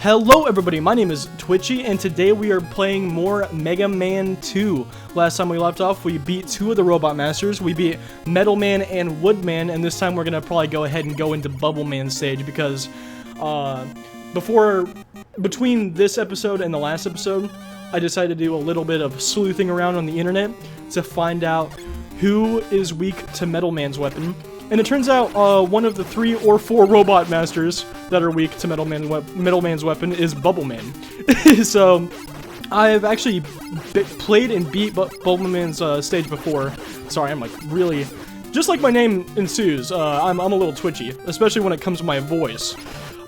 Hello everybody, my name is Twitchy, and today we are playing more Mega Man 2. Last time we left off, we beat two of the Robot Masters. We beat Metal Man and Wood Man, and this time we're gonna probably go ahead and go into Bubble Man stage because, between this episode and the last episode, I decided to do a little bit of sleuthing around on the internet to find out who is weak to Metal Man's weapon. And it turns out one of the 3 or 4 Robot Masters that are weak to Metal Man's weapon is Bubble Man. So, I've actually played and beat Bubble Man's stage before. Sorry, I'm like really... Just like my name ensues, I'm a little twitchy, especially when it comes to my voice.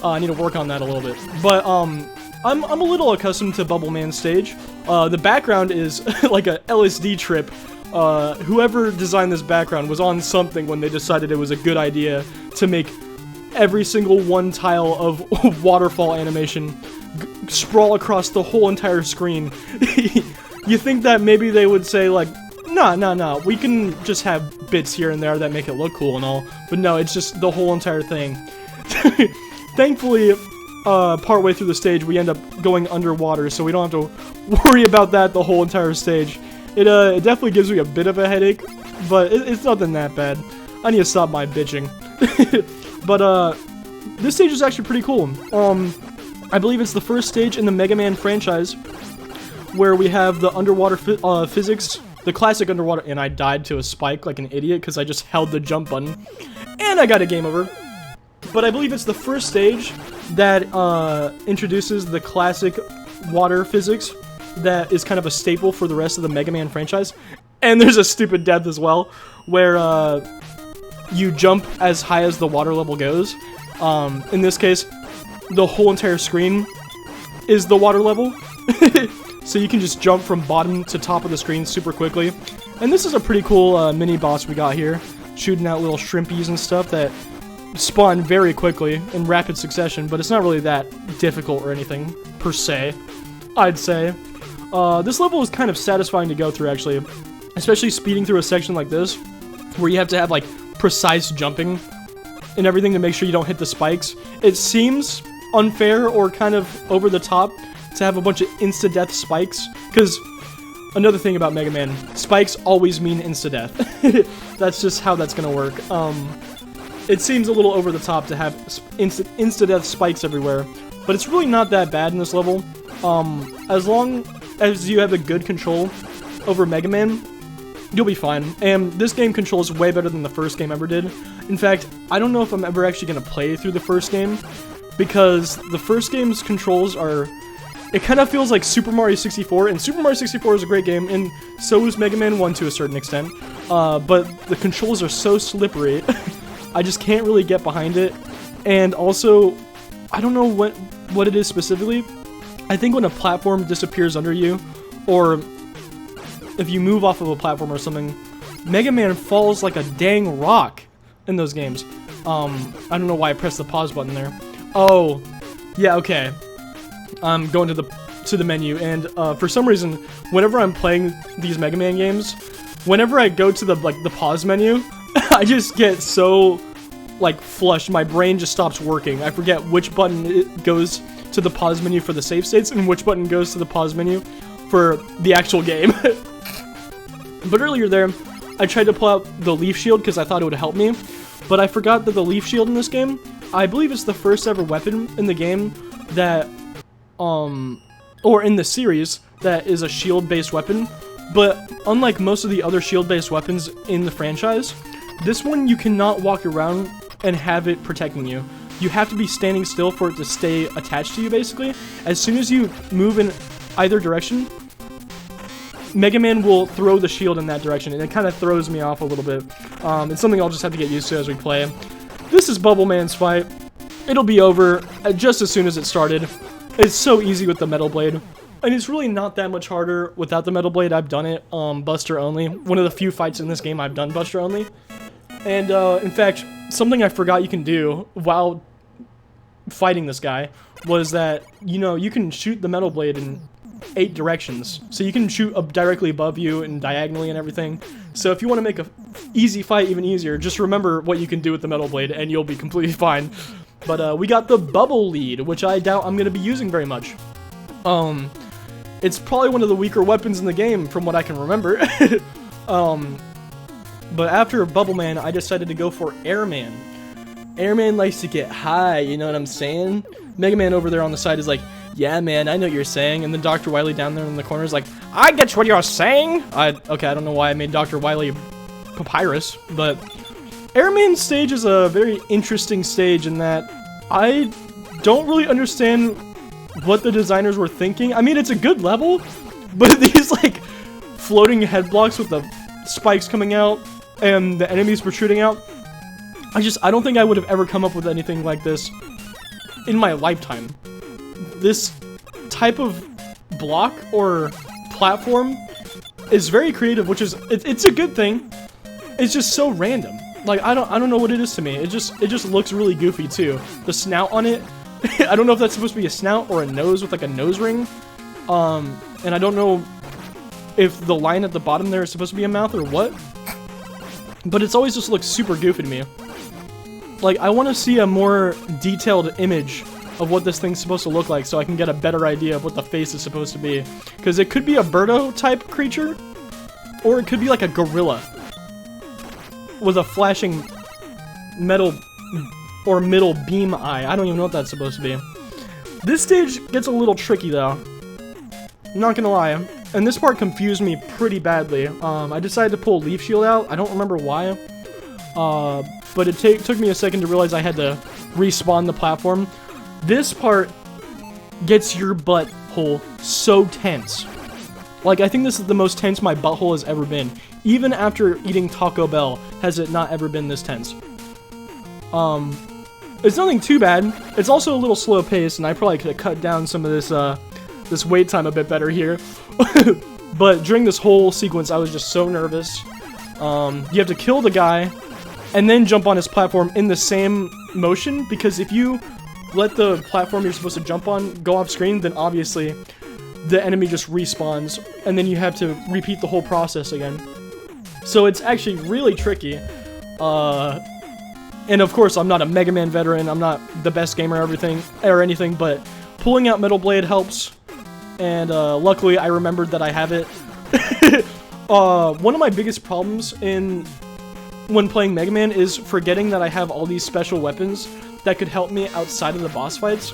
I need to work on that a little bit. But, I'm a little accustomed to Bubble Man's stage. The background is like a LSD trip. Whoever designed this background was on something when they decided it was a good idea to make every single one tile of waterfall animation sprawl across the whole entire screen. You think that maybe they would say like, nah, we can just have bits here and there that make it look cool and all, but no, it's just the whole entire thing. Thankfully, partway through the stage, we end up going underwater, so we don't have to worry about that the whole entire stage. It definitely gives me a bit of a headache, but it's nothing that bad. I need to stop my bitching. But, this stage is actually pretty cool. I believe it's the first stage in the Mega Man franchise where we have the underwater physics, the classic underwater, and I died to a spike like an idiot because I just held the jump button, and I got a game over. But I believe it's the first stage that, introduces the classic water physics that is kind of a staple for the rest of the Mega Man franchise. And there's a stupid death as well, where you jump as high as the water level goes. In this case, the whole entire screen is the water level. So you can just jump from bottom to top of the screen super quickly. And this is a pretty cool mini boss we got here, shooting out little shrimpies and stuff that spawn very quickly in rapid succession, but it's not really that difficult or anything, per se, I'd say. This level is kind of satisfying to go through, actually, especially speeding through a section like this, where you have to have, like, precise jumping and everything to make sure you don't hit the spikes. It seems unfair or kind of over the top to have a bunch of insta-death spikes, because another thing about Mega Man, spikes always mean insta-death. That's just how that's gonna work. It seems a little over the top to have insta-death spikes everywhere, but it's really not that bad in this level. As long as you have a good control over Mega Man, you'll be fine. And this game controls way better than the first game ever did. In fact, I don't know if I'm ever actually going to play through the first game, because the first game's controls are... It kind of feels like Super Mario 64, and Super Mario 64 is a great game, and so is Mega Man 1 to a certain extent. But the controls are so slippery, I just can't really get behind it. And also, I don't know what it is specifically. I think when a platform disappears under you, or if you move off of a platform or something, Mega Man falls like a dang rock in those games. I don't know why I pressed the pause button there. Oh, yeah, okay. I'm going to the menu, and for some reason, whenever I'm playing these Mega Man games, whenever I go to the pause menu, I just get so like flushed. My brain just stops working. I forget which button it goes to the pause menu for the save states and which button goes to the pause menu for the actual game. But earlier there, I tried to pull out the leaf shield because I thought it would help me, but I forgot that the leaf shield in this game, I believe it's the first ever weapon in the game that, or in the series, that is a shield-based weapon. But unlike most of the other shield-based weapons in the franchise, this one you cannot walk around and have it protecting you. You have to be standing still for it to stay attached to you, basically. As soon as you move in either direction, Mega Man will throw the shield in that direction, and it kind of throws me off a little bit. It's something I'll just have to get used to as we play. This is Bubble Man's fight. It'll be over just as soon as it started. It's so easy with the Metal Blade. And it's really not that much harder without the Metal Blade. I've done it Buster only. One of the few fights in this game I've done Buster only. And, in fact, something I forgot you can do while fighting this guy was that, you know, you can shoot the Metal Blade in 8 directions. So you can shoot up directly above you and diagonally and everything. So if you want to make a easy fight even easier, just remember what you can do with the Metal Blade and you'll be completely fine. But we got the bubble lead, which I doubt I'm gonna be using very much. It's probably one of the weaker weapons in the game from what I can remember. But after Bubble Man, I decided to go for Airman. Airman likes to get high, you know what I'm saying? Mega Man over there on the side is like, yeah, man, I know what you're saying. And then Dr. Wily down there in the corner is like, I get what you're saying. Okay, I don't know why I made Dr. Wily Papyrus, but Airman stage is a very interesting stage in that I don't really understand what the designers were thinking. I mean, it's a good level, but these like floating head blocks with the spikes coming out and the enemies protruding out, I don't think I would have ever come up with anything like this in my lifetime. This type of block or platform is very creative, which is it's a good thing. It's just so random. Like I don't know what it is to me. It just looks really goofy too. The snout on it, I don't know if that's supposed to be a snout or a nose with like a nose ring. And I don't know if the line at the bottom there is supposed to be a mouth or what. But it's always just looks super goofy to me. Like I want to see a more detailed image of what this thing's supposed to look like so I can get a better idea of what the face is supposed to be. Because it could be a Birdo type creature, or it could be like a gorilla with a flashing metal or middle beam eye. I don't even know what that's supposed to be. This stage gets a little tricky though. I'm not gonna lie. And this part confused me pretty badly. I decided to pull Leaf Shield out. I don't remember why. But it took me a second to realize I had to respawn the platform. This part gets your butthole so tense. Like, I think this is the most tense my butthole has ever been. Even after eating Taco Bell, has it not ever been this tense. It's nothing too bad. It's also a little slow paced, and I probably could have cut down some of this wait time a bit better here. But during this whole sequence, I was just so nervous. You have to kill the guy, and then jump on his platform in the same motion, because if you let the platform you're supposed to jump on go off screen, then obviously the enemy just respawns, and then you have to repeat the whole process again. So it's actually really tricky. And of course, I'm not a Mega Man veteran, I'm not the best gamer or anything, but pulling out Metal Blade helps, and luckily I remembered that I have it. One of my biggest problems when playing Mega Man is forgetting that I have all these special weapons that could help me outside of the boss fights.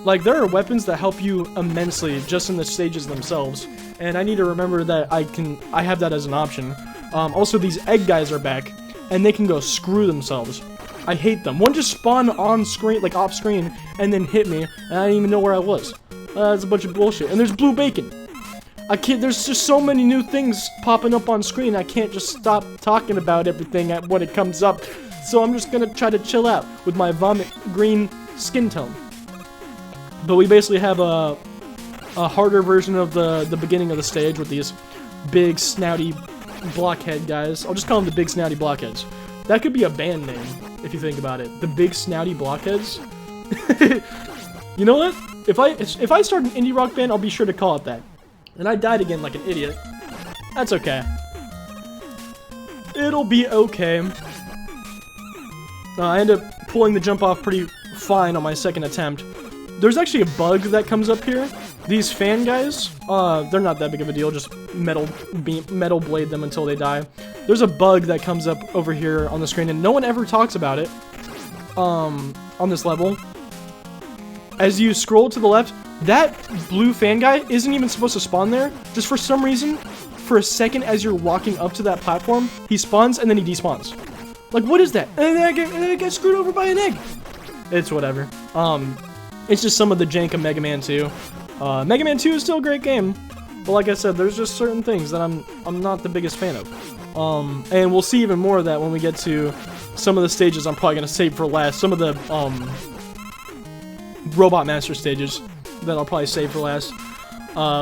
Like, there are weapons that help you immensely just in the stages themselves, and I need to remember that I have that as an option. Also, these egg guys are back, and they can go screw themselves. I hate them. One just spawned on screen, like off screen, and then hit me, and I didn't even know where I was. That's a bunch of bullshit. And there's blue bacon. There's just so many new things popping up on screen, I can't just stop talking about everything when it comes up. So I'm just gonna try to chill out with my vomit green skin tone. But we basically have a harder version of the beginning of the stage with these big snouty blockhead guys. I'll just call them the big snouty blockheads. That could be a band name if you think about it. The big snouty blockheads. You know what? If I start an indie rock band, I'll be sure to call it that. And I died again like an idiot. That's okay. It'll be okay. I ended up pulling the jump off pretty fine on my second attempt. There's actually a bug that comes up here. These fan guys, they're not that big of a deal. Just metal blade them until they die. There's a bug that comes up over here on the screen, and no one ever talks about it on this level. As you scroll to the left, that blue fan guy isn't even supposed to spawn there. Just for some reason, for a second as you're walking up to that platform, he spawns and then he despawns. Like, what is that? And then I get screwed over by an egg. It's whatever. It's just some of the jank of Mega Man 2. Mega Man 2 is still a great game, but like I said, there's just certain things that I'm not the biggest fan of. And we'll see even more of that when we get to some of the stages I'm probably gonna save for last. Some of the Robot Master stages that I'll probably save for last,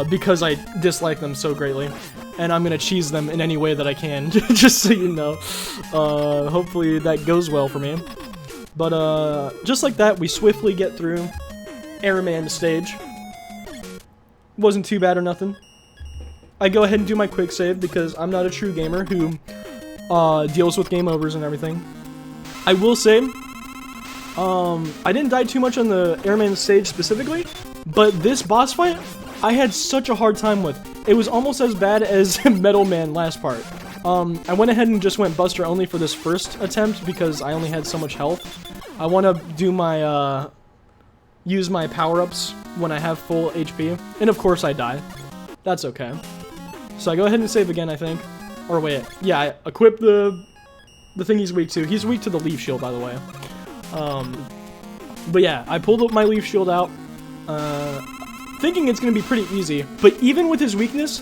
because I dislike them so greatly, and I'm gonna cheese them in any way that I can, just so you know. Hopefully that goes well for me. But just like that, we swiftly get through Airman stage. Wasn't too bad or nothing. I go ahead and do my quick save because I'm not a true gamer who deals with game overs and everything. I will say, I didn't die too much on the Airman stage specifically, but this boss fight, I had such a hard time with. It was almost as bad as Metal Man last part. I went ahead and just went Buster only for this first attempt because I only had so much health. I want to do my, use my power-ups when I have full HP, and of course I die. That's okay. So I go ahead and save again, I think. Or wait, yeah, I equip the thing he's weak to. He's weak to the leaf shield, by the way. But yeah, I pulled up my leaf shield out, thinking it's going to be pretty easy. But even with his weakness,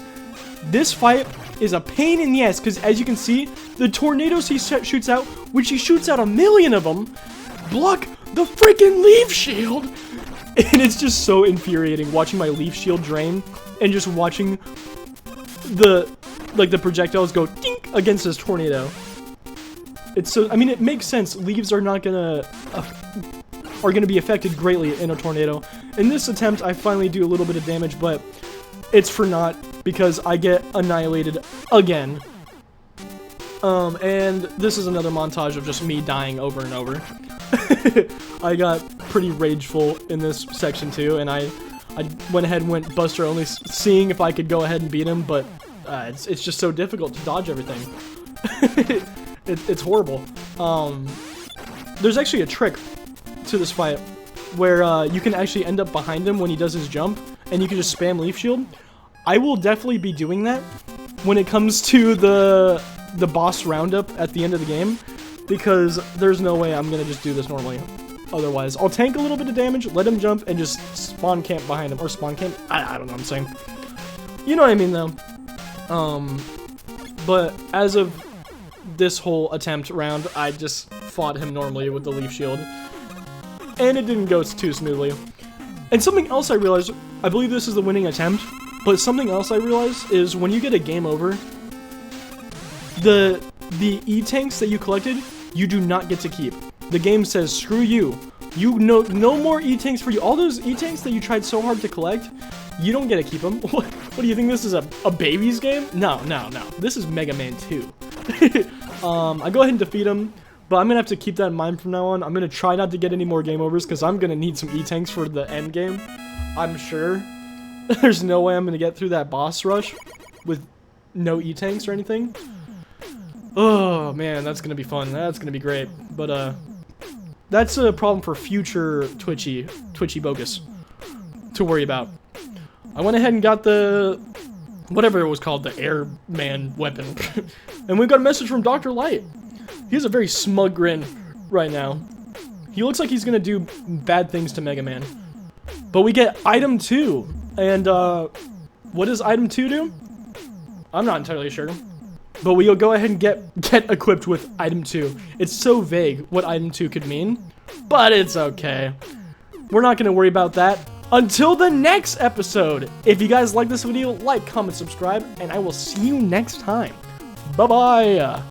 this fight is a pain in the ass, because as you can see, the tornadoes he shoots out, which he shoots out 1,000,000 of them, block the freaking leaf shield. And it's just so infuriating watching my leaf shield drain and just watching the projectiles go dink against this tornado. It's so, I mean, it makes sense. Leaves are not gonna be affected greatly in a tornado. In this attempt, I finally do a little bit of damage, but it's for naught because I get annihilated again. And this is another montage of just me dying over and over. I got pretty rageful in this section too, and I went ahead and went Buster only, seeing if I could go ahead and beat him, but it's just so difficult to dodge everything. It's horrible. There's actually a trick to this fight where you can actually end up behind him when he does his jump, and you can just spam Leaf Shield. I will definitely be doing that when it comes to the boss roundup at the end of the game, because there's no way I'm gonna just do this normally. Otherwise, I'll tank a little bit of damage, let him jump, and just spawn camp behind him. Or spawn camp? I don't know what I'm saying. You know what I mean, though. But as of this whole attempt round, I just fought him normally with the Leaf Shield. And it didn't go too smoothly. And something else I realized, I believe this is the winning attempt, but something else I realized is when you get a game over, the E-tanks that you collected, you do not get to keep. The game says, screw you. No more E-tanks for you. All those E-tanks that you tried so hard to collect, you don't get to keep them. What do you think, this is a baby's game? No. This is Mega Man 2. I go ahead and defeat him, but I'm going to have to keep that in mind from now on. I'm going to try not to get any more game overs, because I'm going to need some E-tanks for the end game. I'm sure. There's no way I'm going to get through that boss rush with no E-tanks or anything. Oh, man, that's going to be fun. That's going to be great. But, that's a problem for future Twitchy Bogus to worry about. I went ahead and got the, whatever it was called, the Airman weapon. And we've got a message from Dr. Light. He has a very smug grin right now. He looks like he's going to do bad things to Mega Man. But we get item 2. And, what does item 2 do? I'm not entirely sure. But we'll go ahead and get equipped with item 2. It's so vague what item 2 could mean, but it's okay. We're not going to worry about that until the next episode. If you guys like this video, like, comment, subscribe, and I will see you next time. Bye-bye.